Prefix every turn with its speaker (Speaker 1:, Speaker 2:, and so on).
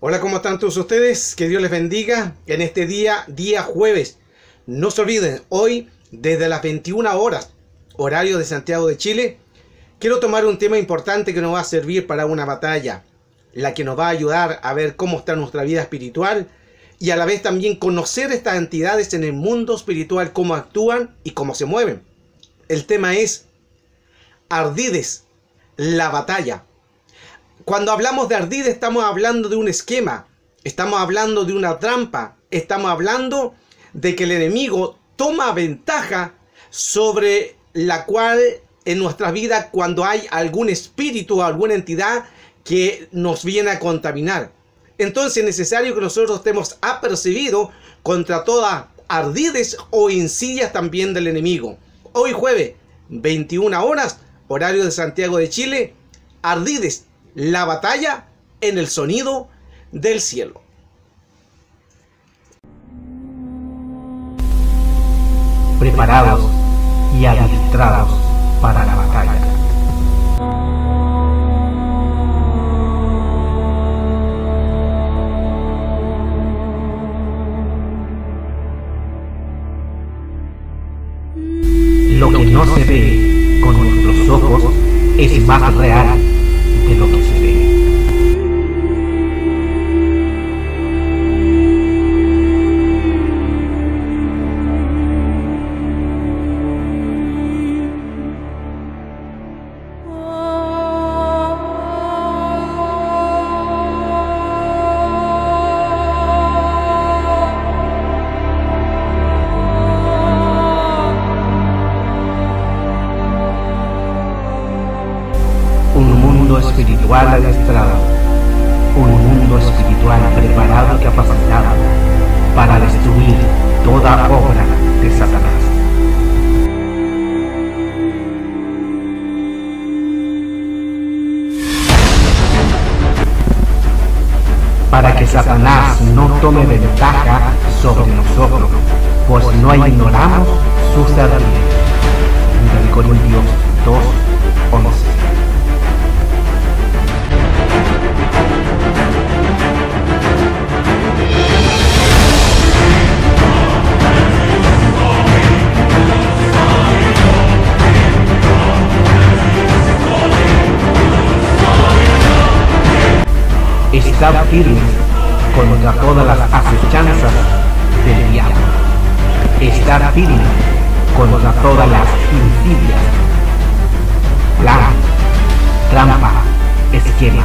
Speaker 1: Hola, ¿cómo están todos ustedes? Que Dios les bendiga en este día jueves. No se olviden, hoy desde las 21 horas, horario de Santiago de Chile, quiero tomar un tema importante que nos va a servir para una batalla, la que nos va a ayudar a ver cómo está nuestra vida espiritual y a la vez también conocer estas entidades en el mundo espiritual, cómo actúan y cómo se mueven. El tema es Ardides, la batalla. Cuando hablamos de Ardides estamos hablando de un esquema, estamos hablando de una trampa, estamos hablando de que el enemigo toma ventaja sobre la cual en nuestra vida cuando hay algún espíritu o alguna entidad que nos viene a contaminar. Entonces es necesario que nosotros estemos apercibidos contra todas ardides o insidias también del enemigo. Hoy jueves, 21 horas, horario de Santiago de Chile, Ardides, la batalla en el sonido del cielo.
Speaker 2: Preparados y adiestrados para la batalla. Lo que no se ve con nuestros ojos es más real de lo que se ve. Espiritual adiestrado, un mundo espiritual preparado y capacitado para destruir toda obra de Satanás. Para que Satanás no tome ventaja sobre nosotros, pues no ignoramos sus ardides. 1 Corintios 2:11. Estar firmes contra todas las acechanzas del diablo. Estar firmes contra todas las insidias, plan, trampa, esquema.